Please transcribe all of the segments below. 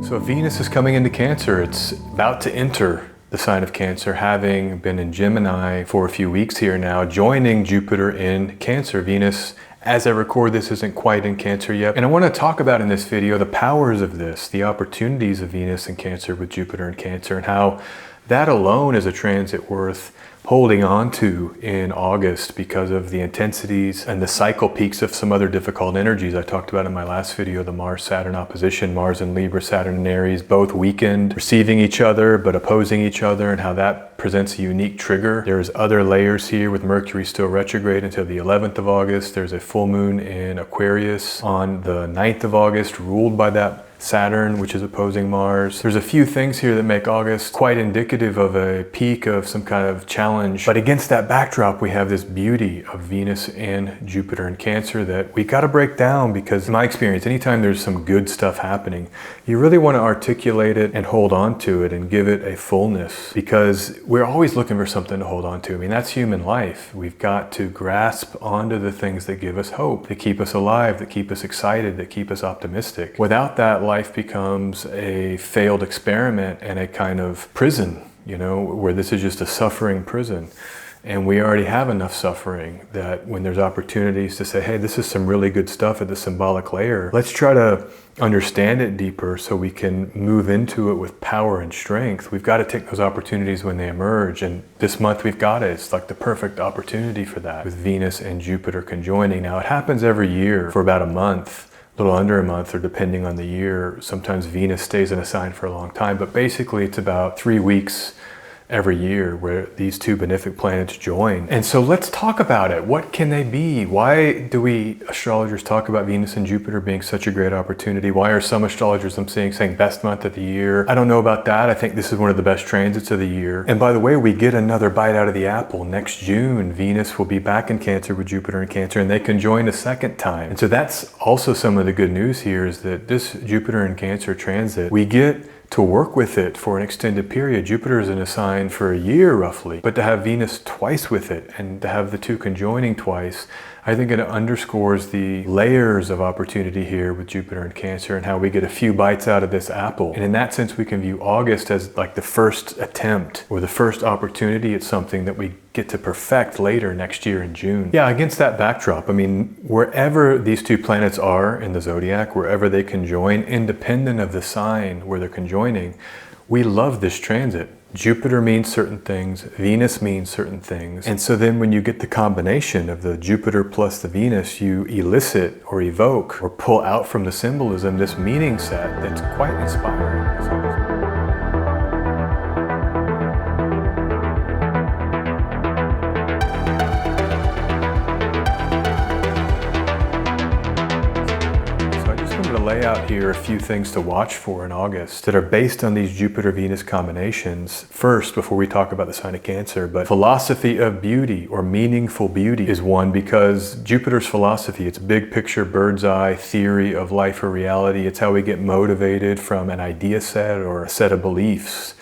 So Venus is coming into Cancer. It's about to enter the sign of Cancer, having been in Gemini for a few weeks here now, joining Jupiter in Cancer. Venus, as I record this, isn't quite in Cancer yet. And I want to talk about in this video the powers of this, the opportunities of Venus in Cancer with Jupiter in Cancer, and how that alone is a transit worth holding on to in August because of the intensities and the cycle peaks of some other difficult energies I talked about in my last video, the Mars-Saturn opposition, Mars in Libra, Saturn in Aries, both weakened, receiving each other but opposing each other, and how that presents a unique trigger. There's other layers here with Mercury still retrograde until the 11th of August. There's a full moon in Aquarius on the 9th of August, ruled by that Saturn, which is opposing Mars. There's a few things here that make August quite indicative of a peak of some kind of challenge. But against that backdrop, we have this beauty of Venus and Jupiter in Cancer that we got to break down, because in my experience, anytime there's some good stuff happening, you really want to articulate it and hold on to it and give it a fullness, because we're always looking for something to hold on to. I mean, that's human life. We've got to grasp onto the things that give us hope, that keep us alive, that keep us excited, that keep us optimistic. Without that, life becomes a failed experiment and a kind of prison, you know, where this is just a suffering prison. And we already have enough suffering that when there's opportunities to say, hey, this is some really good stuff at the symbolic layer, let's try to understand it deeper so we can move into it with power and strength. We've got to take those opportunities when they emerge. And this month we've got it. It's like the perfect opportunity for that, with Venus and Jupiter conjoining. Now, it happens every year for about a month, a little under a month, or depending on the year. Sometimes Venus stays in a sign for a long time, but basically it's about 3 weeks every year where these two benefic planets join. And so let's talk about it. What can they be? Why do we astrologers talk about Venus and Jupiter being such a great opportunity? Why are some astrologers I'm seeing saying best month of the year? I don't know about that. I think this is one of the best transits of the year. And by the way, we get another bite out of the apple. Next June, Venus will be back in Cancer with Jupiter in Cancer, and they can join a second time. And so that's also some of the good news here, is that this Jupiter in Cancer transit, we get to work with it for an extended period. Jupiter is in a sign for a year roughly, but to have Venus twice with it and to have the two conjoining twice, I think it underscores the layers of opportunity here with Jupiter in Cancer and how we get a few bites out of this apple. And in that sense, we can view August as like the first attempt or the first opportunity at something that we get to perfect later next year in June. Yeah, against that backdrop, I mean, wherever these two planets are in the zodiac, wherever they conjoin, independent of the sign where they're conjoining, we love this transit. Jupiter means certain things, Venus means certain things. And so then when you get the combination of the Jupiter plus the Venus, you elicit or evoke or pull out from the symbolism this meaning set that's quite inspiring. Lay out here a few things to watch for in August that are based on these Jupiter-Venus combinations. First, before we talk about the sign of Cancer, but philosophy of beauty or meaningful beauty is one, because Jupiter's philosophy, it's big picture, bird's eye theory of life or reality. It's how we get motivated from an idea set or a set of beliefs.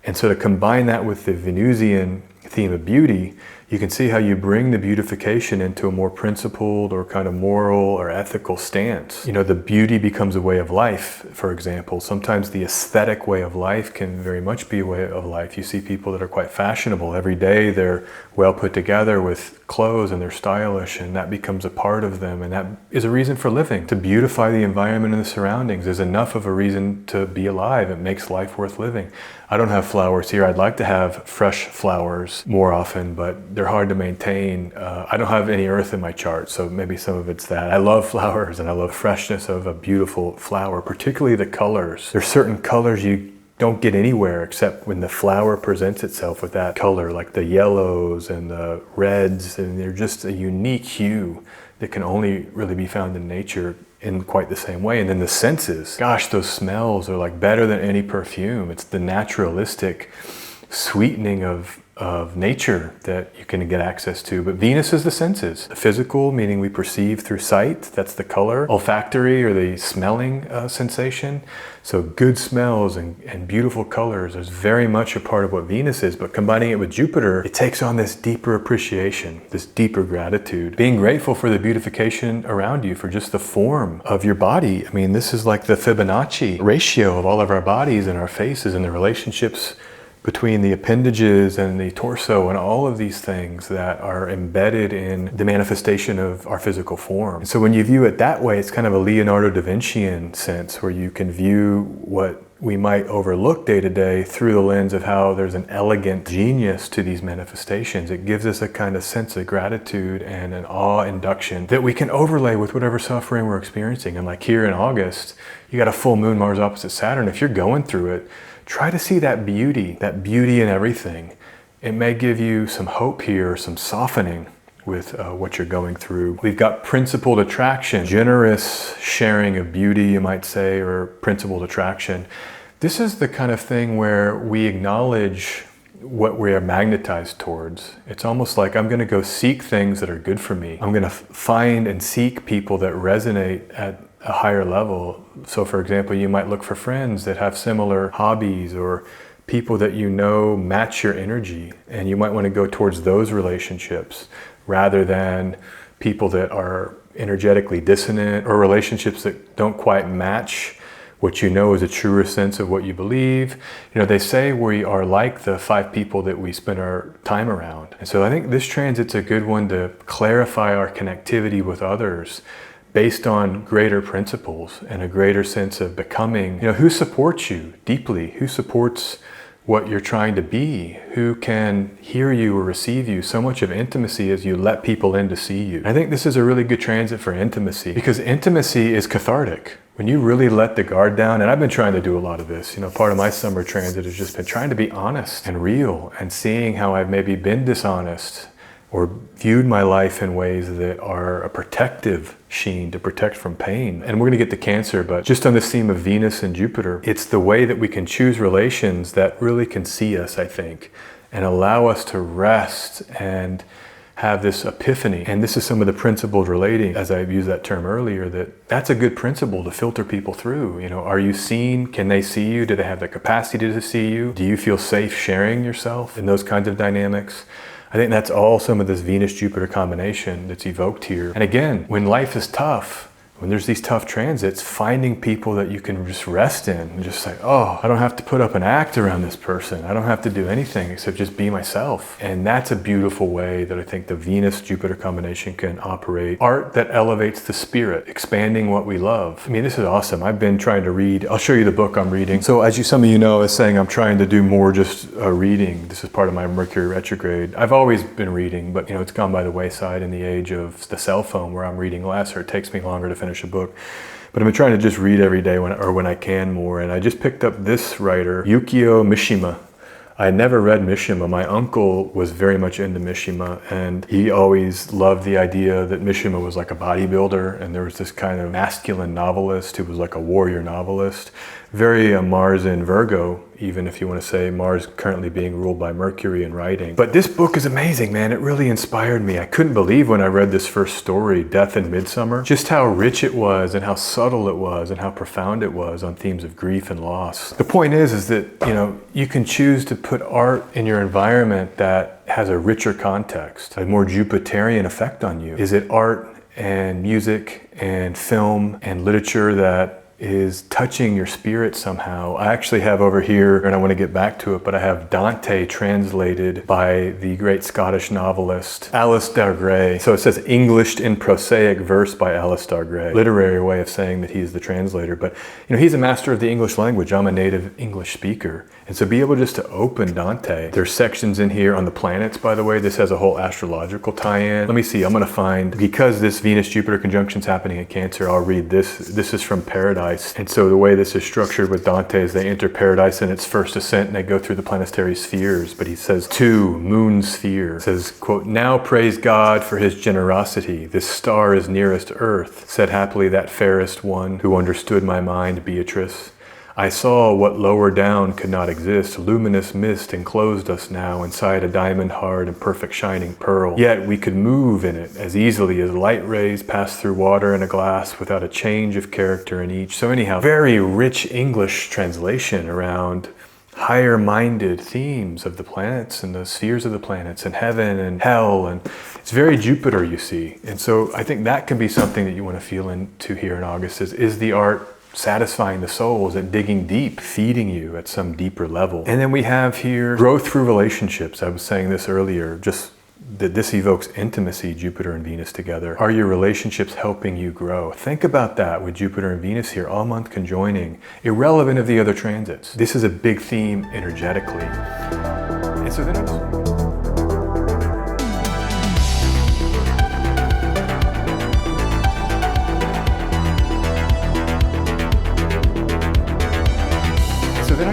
And so to combine that with the Venusian theme of beauty, you can see how you bring the beautification into a more principled or kind of moral or ethical stance. You know, the beauty becomes a way of life, for example. Sometimes the aesthetic way of life can very much be a way of life. You see people that are quite fashionable. Every day they're well put together with clothes and they're stylish, and that becomes a part of them, and that is a reason for living. To beautify the environment and the surroundings is enough of a reason to be alive. It makes life worth living. I don't have flowers here. I'd like to have fresh flowers more often, but they're hard to maintain. I don't have any earth in my chart, so maybe some of it's that. I love flowers and I love freshness of a beautiful flower, particularly the colors. There's certain colors you don't get anywhere except when the flower presents itself with that color, like the yellows and the reds, and they're just a unique hue that can only really be found in nature in quite the same way. And then the senses, gosh, those smells are like better than any perfume. It's the naturalistic sweetening of of nature that you can get access to. But Venus is the senses. The physical, meaning we perceive through sight, that's the color. Olfactory, or the smelling sensation. So good smells and beautiful colors is very much a part of what Venus is, but combining it with Jupiter, it takes on this deeper appreciation, this deeper gratitude. Being grateful for the beautification around you, for just the form of your body. I mean, this is like the Fibonacci ratio of all of our bodies and our faces and the relationships between the appendages and the torso and all of these things that are embedded in the manifestation of our physical form. And so when you view it that way, it's kind of a Leonardo da Vincian sense, where you can view what we might overlook day to day through the lens of how there's an elegant genius to these manifestations. It gives us a kind of sense of gratitude and an awe induction that we can overlay with whatever suffering we're experiencing. And like here in August, you got a full moon, Mars opposite Saturn. If you're going through it, try to see that beauty in everything. It may give you some hope here, some softening with what you're going through. We've got principled attraction, generous sharing of beauty, you might say, or principled attraction. This is the kind of thing where we acknowledge what we are magnetized towards. It's almost like I'm going to go seek things that are good for me. I'm going to find and seek people that resonate at a higher level. So for example, you might look for friends that have similar hobbies, or people that you know match your energy, and you might want to go towards those relationships rather than people that are energetically dissonant, or relationships that don't quite match what you know is a truer sense of what you believe. You know, they say we are like the 5 people that we spend our time around. And so I think this transit's a good one to clarify our connectivity with others based on greater principles and a greater sense of becoming. You know, who supports you deeply? Who supports what you're trying to be? Who can hear you or receive you? So much of intimacy is you let people in to see you. I think this is a really good transit for intimacy, because intimacy is cathartic. When you really let the guard down, and I've been trying to do a lot of this, you know, part of my summer transit has just been trying to be honest and real, and seeing how I've maybe been dishonest or viewed my life in ways that are a protective sheen to protect from pain. And we're going to get to Cancer, but just on this theme of Venus and Jupiter, it's the way that we can choose relations that really can see us, I think, and allow us to rest and have this epiphany. And this is some of the principled relating, as I used that term earlier, that's a good principle to filter people through. You know, are you seen? Can they see you? Do they have the capacity to see you? Do you feel safe sharing yourself in those kinds of dynamics? I think that's all some of this Venus-Jupiter combination that's evoked here. And again, when life is tough, when there's these tough transits, finding people that you can just rest in and just say, oh, I don't have to put up an act around this person. I don't have to do anything except just be myself. And that's a beautiful way that I think the Venus-Jupiter combination can operate. Art that elevates the spirit, expanding what we love. I mean, this is awesome. I've been trying to read. I'll show you the book I'm reading. So as some of you know, I was saying I'm trying to do more just reading. This is part of my Mercury retrograde. I've always been reading, but you know, it's gone by the wayside in the age of the cell phone, where I'm reading less, or it takes me longer to finish a book. But I've been trying to just read every day when I can more. And I just picked up this writer, Yukio Mishima. I had never read Mishima. My uncle was very much into Mishima, and he always loved the idea that Mishima was like a bodybuilder, and there was this kind of masculine novelist who was like a warrior novelist. Very Mars in Virgo, even if you want to say Mars currently being ruled by Mercury in writing. But this book is amazing, man. It really inspired me. I couldn't believe when I read this first story, Death in Midsummer, just how rich it was and how subtle it was and how profound it was on themes of grief and loss. The point is that, you know, you can choose to put art in your environment that has a richer context, a more Jupiterian effect on you. Is it art and music and film and literature that is touching your spirit somehow? I actually have over here, and I want to get back to it, but I have Dante translated by the great Scottish novelist Alistair Gray. So it says Englished in prosaic verse by Alistair Gray. Literary way of saying that he's the translator. But you know, he's a master of the English language. I'm a native English speaker. And so be able just to open Dante. There's sections in here on the planets, by the way. This has a whole astrological tie-in. Let me see, I'm gonna find, because this Venus-Jupiter conjunction is happening in Cancer, I'll read this. This is from Paradise. And so the way this is structured with Dante is they enter Paradise in its first ascent and they go through the planetary spheres. But he says, 2, moon sphere. It says, quote, now praise God for his generosity. This star is nearest Earth, said happily that fairest one who understood my mind, Beatrice. I saw what lower down could not exist. Luminous mist enclosed us now inside a diamond hard and perfect shining pearl. Yet we could move in it as easily as light rays pass through water in a glass without a change of character in each. So anyhow, very rich English translation around higher-minded themes of the planets and the spheres of the planets and heaven and hell, and it's very Jupiter, you see. And so I think that can be something that you want to feel into here in August is the art satisfying the soul? Is it digging deep, feeding you at some deeper level? And then we have here growth through relationships. I was saying this earlier, just that this evokes intimacy, Jupiter and Venus together. Are your relationships helping you grow? Think about that with Jupiter and Venus here all month conjoining, irrelevant of the other transits. This is a big theme energetically. And so then I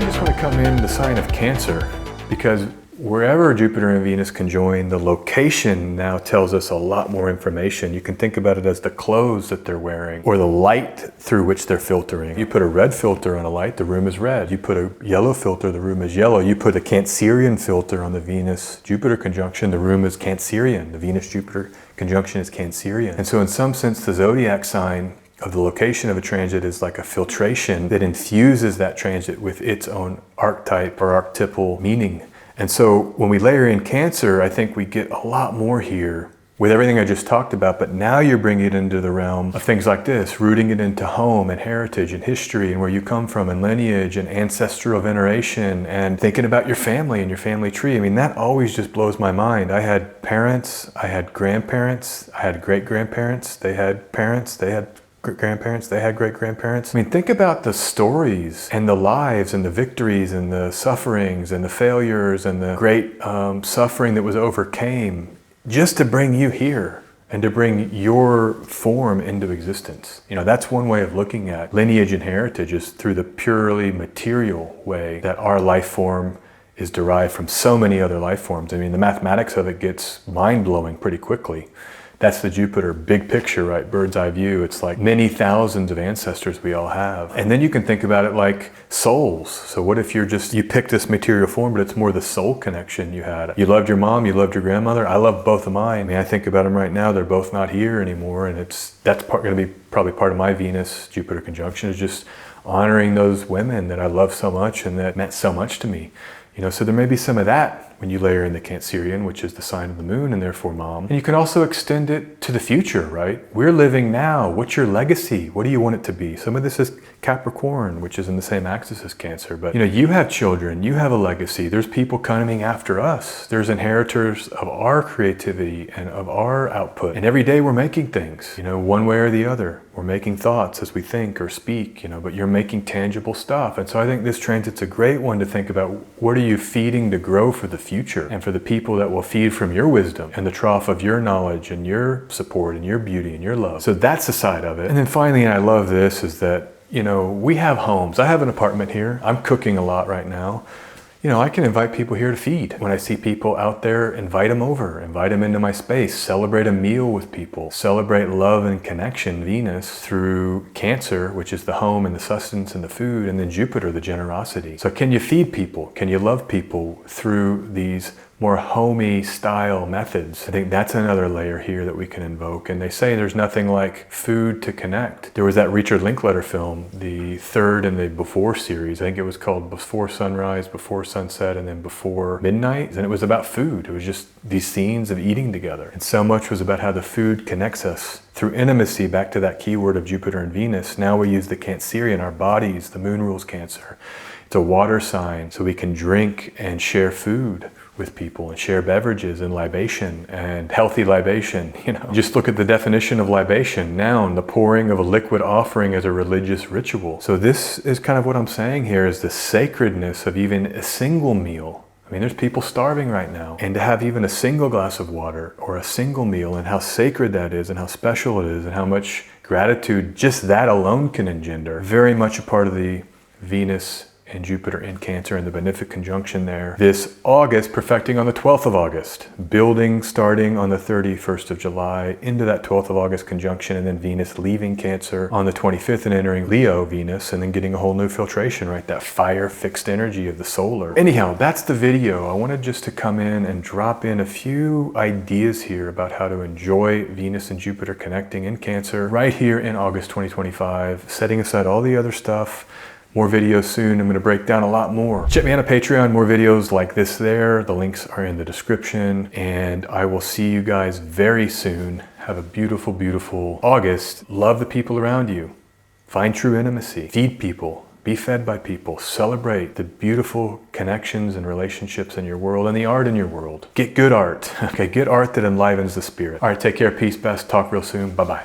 just want to come in the sign of Cancer, because wherever Jupiter and Venus conjoin, the location now tells us a lot more information. You can think about it as the clothes that they're wearing or the light through which they're filtering. You put a red filter on a light, the room is red. You put a yellow filter, the room is yellow. You put a Cancerian filter on the Venus-Jupiter conjunction, the room is Cancerian. The Venus-Jupiter conjunction is Cancerian. And so in some sense, the zodiac sign of the location of a transit is like a filtration that infuses that transit with its own archetype or archetypal meaning. And so when we layer in Cancer, I think we get a lot more here with everything I just talked about, but now you're bringing it into the realm of things like this, rooting it into home and heritage and history and where you come from and lineage and ancestral veneration and thinking about your family and your family tree. I mean, that always just blows my mind. I had parents, I had grandparents, I had great-grandparents, they had parents, they had grandparents, they had great-grandparents. I mean, think about the stories and the lives and the victories and the sufferings and the failures and the great suffering that was overcame just to bring you here and to bring your form into existence. You know, that's one way of looking at lineage and heritage, is through the purely material way that our life form is derived from so many other life forms. I mean, the mathematics of it gets mind-blowing pretty quickly. That's the Jupiter big picture, right? Bird's eye view. It's like many thousands of ancestors we all have. And then you can think about it like souls. So what if you pick this material form, but it's more the soul connection you had. You loved your mom, you loved your grandmother. I love both of mine. I mean, I think about them right now. They're both not here anymore. And that's going to be probably part of my Venus-Jupiter conjunction, is just honoring those women that I love so much and that meant so much to me. You know, so there may be some of that when you layer in the Cancerian, which is the sign of the moon and therefore mom. And you can also extend it to the future, right? We're living now. What's your legacy? What do you want it to be? Some of this is Capricorn, which is in the same axis as Cancer. But, you know, you have children, you have a legacy. There's people coming after us. There's inheritors of our creativity and of our output. And every day we're making things, you know, one way or the other. We're making thoughts as we think or speak, you know, but you're making tangible stuff. And so I think this transit's a great one to think about. What are you feeding to grow for the future and for the people that will feed from your wisdom and the trough of your knowledge and your support and your beauty and your love. So that's the side of it. And then finally, and I love this, is that, you know, we have homes. I have an apartment here. I'm cooking a lot right now. You know, I can invite people here to feed. When I see people out there, invite them over, invite them into my space, celebrate a meal with people, celebrate love and connection, Venus, through Cancer, which is the home and the sustenance and the food, and then Jupiter, the generosity. So can you feed people? Can you love people through these more homey style methods? I think that's another layer here that we can invoke. And they say there's nothing like food to connect. There was that Richard Linklater film, the third in the Before series. I think it was called Before Sunrise, Before Sunset, and then Before Midnight. And it was about food. It was just these scenes of eating together. And so much was about how the food connects us through intimacy, back to that key word of Jupiter and Venus. Now we use the Cancerian, our bodies. The moon rules Cancer. It's a water sign, so we can drink and share food with people and share beverages and libation and healthy libation. You know, just look at the definition of libation. Noun, the pouring of a liquid offering as a religious ritual. So this is kind of what I'm saying here, is the sacredness of even a single meal. I mean, there's people starving right now, and to have even a single glass of water or a single meal, and how sacred that is and how special it is and how much gratitude just that alone can engender. Very much a part of the Venus and Jupiter in Cancer and the benefic conjunction there this August, perfecting on the 12th of August, building starting on the 31st of July into that 12th of August conjunction, and then Venus leaving Cancer on the 25th and entering Leo Venus, and then getting a whole new filtration, right? That fire fixed energy of the solar. Anyhow, that's the video. I wanted just to come in and drop in a few ideas here about how to enjoy Venus and Jupiter connecting in Cancer right here in August 2025, setting aside all the other stuff. More videos soon. I'm going to break down a lot more. Check me out on Patreon. More videos like this there. The links are in the description. And I will see you guys very soon. Have a beautiful, beautiful August. Love the people around you. Find true intimacy. Feed people. Be fed by people. Celebrate the beautiful connections and relationships in your world and the art in your world. Get good art. Okay, get art that enlivens the spirit. All right, take care. Peace, best. Talk real soon. Bye-bye.